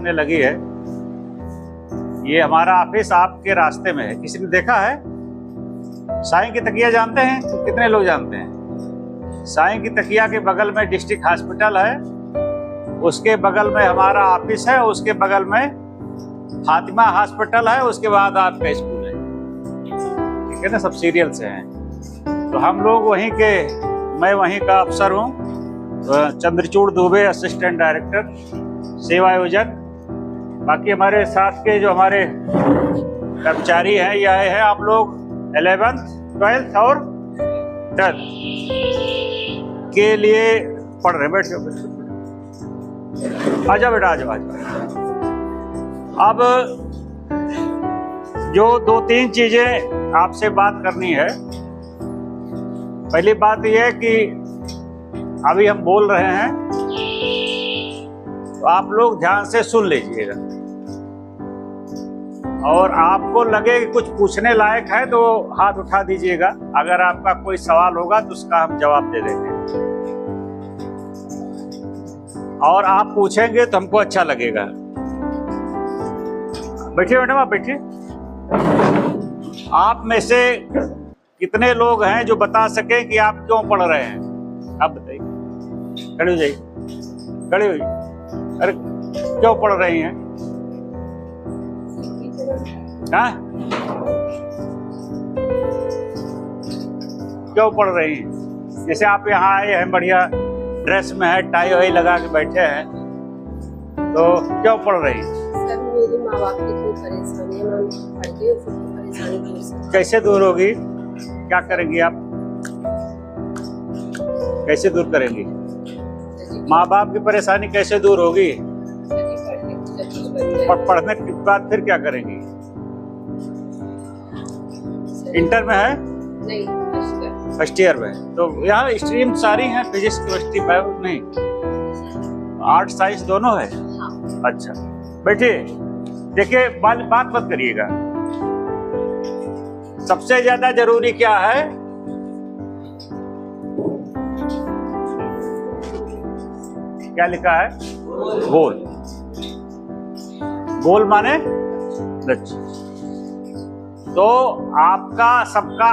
सामने लगी है। ये हमारा ऑफिस आपके रास्ते में है। किसी ने देखा है? साईं की तकिया जानते हैं? कितने लोग जानते हैं? साईं की तकिया के बगल में डिस्ट्रिक्ट हॉस्पिटल है, उसके बगल में हमारा ऑफिस है, उसके बगल में फातिमा हॉस्पिटल है, उसके बाद आपका स्कूल है। ठीक है ना, सब सीरियल से हैं। तो हम लोग वहीं के, मैं वहीं का अफसर हूँ, चंद्रचूड़ दुबे, असिस्टेंट डायरेक्टर सेवा आयोजन। बाकी हमारे साथ के जो हमारे कर्मचारी हैं ये आए हैं। आप लोग 11th, 12th और 10th के लिए पढ़ रहे हैं। बैठ जाओ, आजा बेटा, आजा आजा। अब जो 2-3 चीजें आपसे बात करनी है। पहली बात यह है कि अभी हम बोल रहे हैं तो आप लोग ध्यान से सुन लीजिएगा, और आपको लगे कि कुछ पूछने लायक है तो हाथ उठा दीजिएगा। अगर आपका कोई सवाल होगा तो उसका हम जवाब दे देंगे, और आप पूछेंगे तो हमको अच्छा लगेगा। बैठिए मैडम, आप बैठिए। आप में से कितने लोग हैं जो बता सके कि आप क्यों पढ़ रहे हैं? आप बताइए। खड़े हो जाइए, खड़े हो जाइए। अरे क्यों पढ़ रही हैं? हाँ, क्यों पढ़ रही हैं? जैसे आप यहाँ आए हैं, बढ़िया ड्रेस में है, टाई वाई लगा के बैठे हैं, तो क्यों पढ़ रही हैं? सर, मेरे माँ बाप की कोई परेशानी है, मैं पढ़ के उसकी परेशानी दूर से। कैसे दूर होगी? क्या करेंगी आप? कैसे दूर करेंगी? माँ बाप की परेशानी कैसे दूर होगी? पढ़ने के बाद फिर क्या करेंगी? इंटर में है? नहीं, फर्स्ट ईयर में। तो यहाँ स्ट्रीम सारी हैं, फिजिक्स, केमिस्ट्री, बायो? नहीं, आर्ट साइंस दोनों है। हाँ। अच्छा, बैठिए। देखिए, बात मत करिएगा। सबसे ज्यादा जरूरी क्या है? क्या लिखा है? गोल। गोल माने लक्ष्य। तो आपका सबका,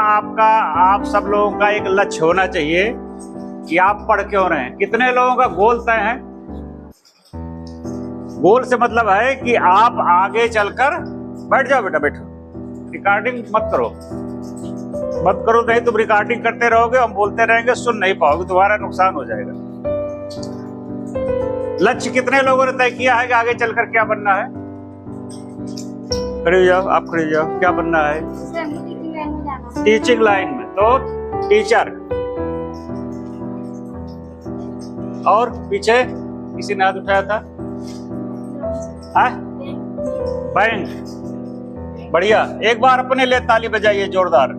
आप सब लोगों का एक लक्ष्य होना चाहिए कि आप पढ़ क्यों रहे हैं। कितने लोगों का गोल तय है? गोल से मतलब है कि आप आगे चलकर, बैठ जाओ बेटा, बैठो। रिकॉर्डिंग मत करो, नहीं तुम रिकॉर्डिंग करते रहोगे, हम बोलते रहेंगे, सुन नहीं पाओगे, तुम्हारा नुकसान हो जाएगा। लक्ष्य कितने लोगों ने तय किया है कि आगे चलकर क्या बनना है? खड़े हो जाओ, आप खड़े हो जाओ। क्या बनना है? टीचिंग लाइन में, तो टीचर। और पीछे किसी ने हाथ उठाया था? बैंक। बढ़िया, एक बार अपने लिए ताली बजाइए जोरदार।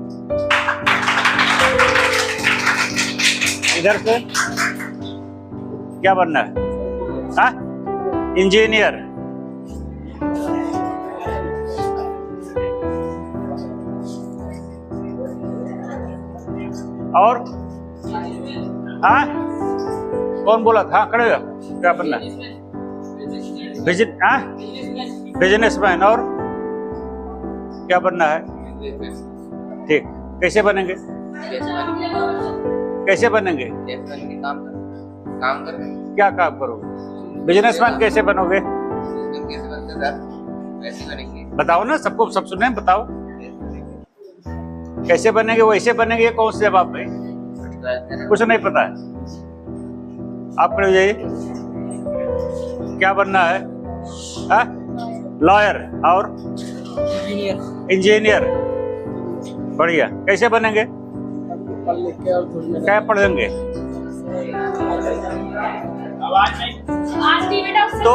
इधर से क्या बनना है? इंजीनियर। और कौन बोला था? खड़े हो, क्या बनना है? बिजनेसमैन। और क्या बनना है? ठीक, कैसे बनेंगे? कैसे बनेंगे? काम करेंगे। क्या काम करोगे? बिजनेसमैन कैसे बनोगे? बताओ ना, सबको सब सुने, बताओ कैसे बनेंगे? वैसे बनेंगे। कौन से जवाब में? कुछ नहीं पता है। आप खड़े हो जाइए। क्या बनना है? लॉयर। और इंजीनियर। बढ़िया, कैसे बनेंगे? क्या पढ़ेंगे? तो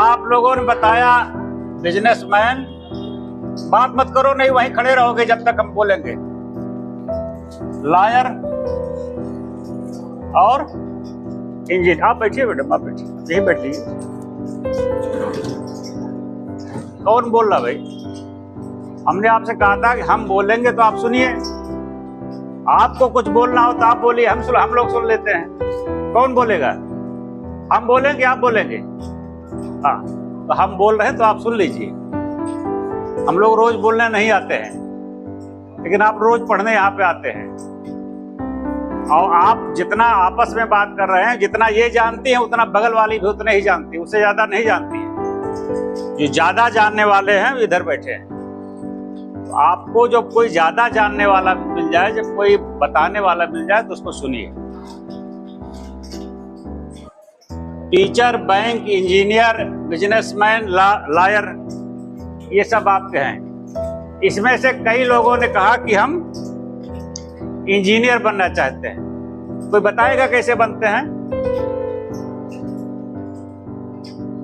आप लोगों ने बताया बिजनेसमैन। बात मत करो, नहीं वहीं खड़े रहोगे जब तक हम बोलेंगे। लॉयर और इंजीनियर। आप बैठिए मैडम, आप बैठिए, यहीं बैठिए। कौन बोल रहा भाई? हमने आपसे कहा था कि हम बोलेंगे तो आप सुनिए। आपको कुछ बोलना हो तो आप बोलिए, हम लोग सुन लेते हैं। कौन बोलेगा? हम बोलेंगे, आप बोलेंगे? हाँ, तो हम बोल रहे हैं तो आप सुन लीजिए। हम लोग रोज बोलने नहीं आते हैं, लेकिन आप रोज पढ़ने यहाँ पे आते हैं। और आप जितना आपस में बात कर रहे हैं, जितना ये जानती हैं उतना बगल वाली भी उतने ही जानती है, उससे ज्यादा नहीं जानती है। जो ज्यादा जानने वाले हैं वो इधर बैठे हैं। तो आपको जब कोई ज्यादा जानने वाला मिल जाए, जब कोई बताने वाला मिल जाए तो उसको सुनिए। Teacher, bank, engineer, businessman, lawyer, ये सब आपके हैं। इसमें से कई लोगों ने कहा कि हम इंजीनियर बनना चाहते हैं। कोई बताएगा कैसे बनते हैं?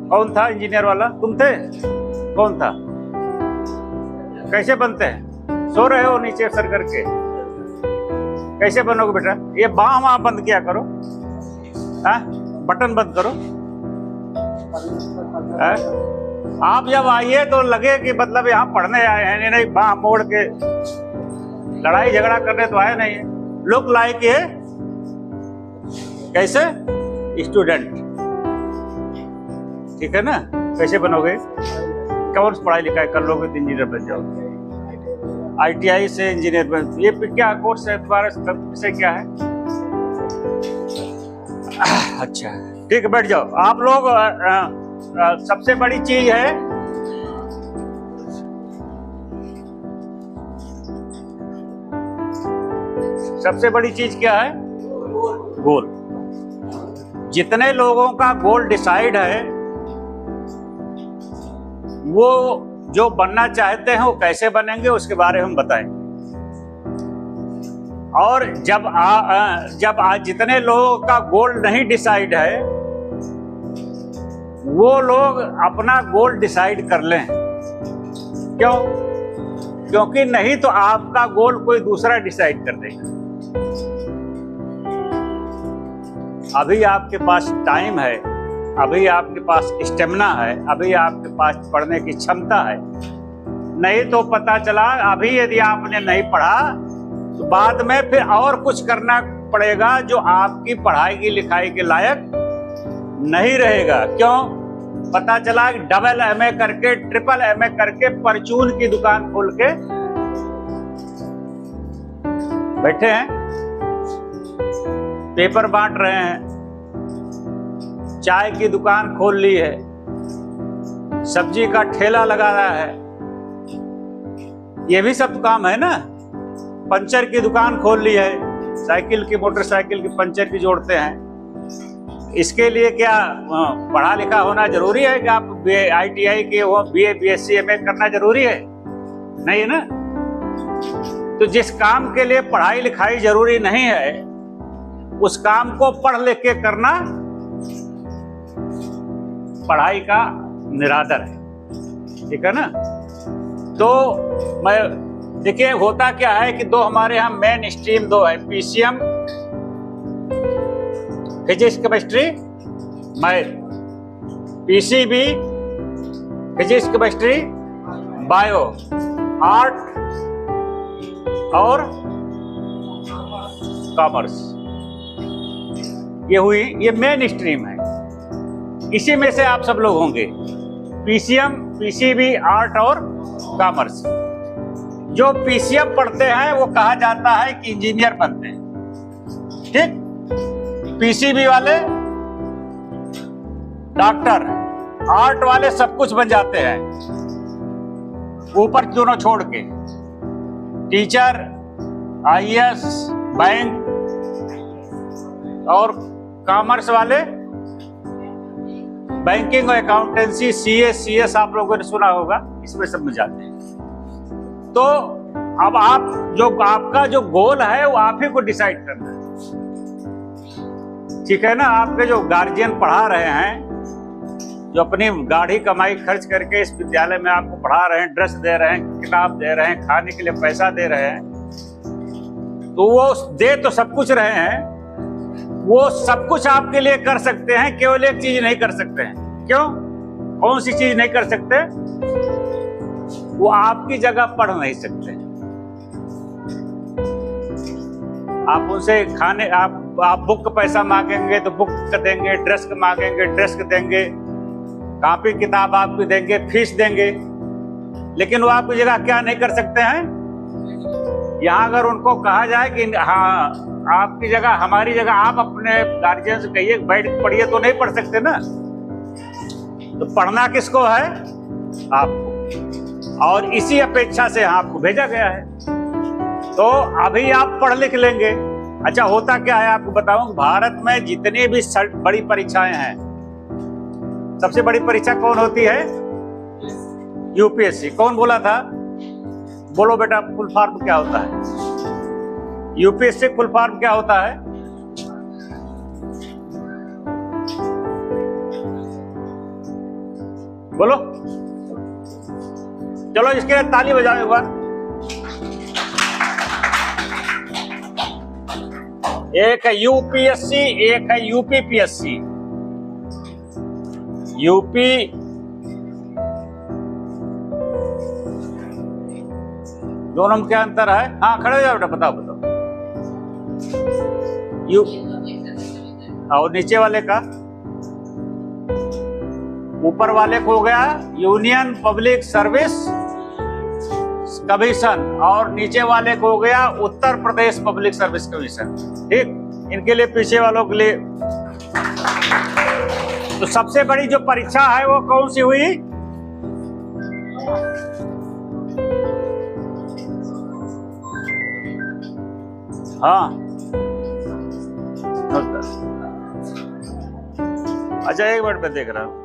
कौन था इंजीनियर वाला? तुम थे? कौन था? कैसे बनते हैं? सो रहे हो नीचे सर करके? कैसे बनोगे बेटा? ये बाह वहां बंद किया करो, बटन बंद करो। आप जब आइए तो लगे कि मतलब यहाँ पढ़ने आए हैं, नहीं बाह मोड़ के लड़ाई झगड़ा करने तो आए नहीं है। लुक लाइक ये कैसे स्टूडेंट, ठीक है ना? कैसे बनोगे? कौन सी पढ़ाई लिखाई कर लोगे तो इंजीनियर बन जाओगे। ITI से इंजीनियर बन, ये क्या कोर्स है तुम्हारा? विषय क्या है? अच्छा ठीक है, बैठ जाओ आप लोग। सबसे बड़ी चीज है क्या है? गोल। जितने लोगों का गोल डिसाइड है, वो जो बनना चाहते हैं वो कैसे बनेंगे उसके बारे में हम बताएंगे। और जब आज जितने लोगों का गोल नहीं डिसाइड है, वो लोग अपना गोल डिसाइड कर लें। क्यों? क्योंकि नहीं तो आपका गोल कोई दूसरा डिसाइड कर देगा। अभी आपके पास टाइम है, अभी आपके पास स्टेमिना है, अभी आपके पास पढ़ने की क्षमता है। नहीं तो पता चला अभी यदि आपने नहीं पढ़ा तो बाद में फिर और कुछ करना पड़ेगा जो आपकी पढ़ाई की लिखाई के लायक नहीं रहेगा। क्यों? पता चला डबल MA करके, ट्रिपल MA करके परचून की दुकान खोल के बैठे हैं, पेपर बांट रहे हैं, चाय की दुकान खोल ली है, सब्जी का ठेला लगा रहा है। ये भी सब काम है ना। पंचर की दुकान खोल ली है, साइकिल की, मोटरसाइकिल की पंचर की जोड़ते हैं। इसके लिए क्या पढ़ा लिखा होना जरूरी है कि आप ITI के हो, BA BSc MA करना जरूरी है? नहीं है ना। तो जिस काम के लिए पढ़ाई लिखाई जरूरी नहीं है, उस काम को पढ़ लिख के करना पढ़ाई का निरादर है, ठीक है ना। तो मैं देखिए होता क्या है कि दो हमारे यहाँ मेन स्ट्रीम दो है, PCM physics chemistry math, PCB physics chemistry bio art और कॉमर्स। ये हुई, ये मेन स्ट्रीम है। इसी में से आप सब लोग होंगे, PCM, PCB, आर्ट और कॉमर्स। जो PCM पढ़ते हैं वो कहा जाता है कि इंजीनियर बनते हैं, ठीक। PCB वाले डॉक्टर, आर्ट वाले सब कुछ बन जाते हैं, ऊपर दोनों छोड़ के। टीचर, IAS, बैंक और कॉमर्स वाले बैंकिंग और अकाउंटेंसी, CS आप लोगों ने सुना होगा, इसमें सब में जाते हैं। तो अब आपका जो गोल है वो आप ही को डिसाइड करना है, ठीक है ना। आपके जो गार्जियन पढ़ा रहे हैं, जो अपनी गाढ़ी कमाई खर्च करके इस विद्यालय में आपको पढ़ा रहे हैं, ड्रेस दे रहे हैं, किताब दे रहे हैं, खाने के लिए पैसा दे रहे हैं, तो वो दे तो सब कुछ रहे हैं, वो सब कुछ आपके लिए कर सकते हैं, केवल एक चीज नहीं कर सकते हैं। क्यों? कौन सी चीज नहीं कर सकते? वो आपकी जगह पढ़ नहीं सकते। आप उनसे खाने, आप बुक का पैसा मांगेंगे तो बुक का देंगे, ड्रेस का मांगेंगे ड्रेस का देंगे, कॉपी किताब आपको देंगे, फीस देंगे, लेकिन वो आपकी जगह क्या नहीं कर सकते हैं? यहाँ अगर उनको कहा जाए कि हाँ आपकी जगह, हमारी जगह, आप अपने गार्जियन से कहिए बैठ के पढ़िए, तो नहीं पढ़ सकते ना। तो पढ़ना किसको है? आपको। और इसी अपेक्षा से आपको भेजा गया है। तो अभी आप पढ़ लिख लेंगे। अच्छा, होता क्या है आपको बताऊं, भारत में जितनी भी बड़ी परीक्षाएं हैं, सबसे बड़ी परीक्षा कौन होती है? यूपीएससी। कौन बोला था? बोलो बेटा, फुल फॉर्म क्या होता है? यूपीएससी फुल फॉर्म क्या होता है? बोलो। चलो इसके लिए ताली बजाओ एक बार। एक है यूपीएससी, एक है यूपीपीएससी। यूपी दोनों में क्या अंतर है? हाँ, खड़े हो जाओ बेटा, बताओ बताओ। यू और नीचे वाले का? ऊपर वाले को हो गया यूनियन पब्लिक सर्विस कमीशन, और नीचे वाले को हो गया Uttar Pradesh public service commission. ठीक, इनके लिए, पीछे वालों के लिए। तो सबसे बड़ी जो परीक्षा है वो कौन सी हुई? हाँ, अच्छा एक मिनट में देख रहा हूं।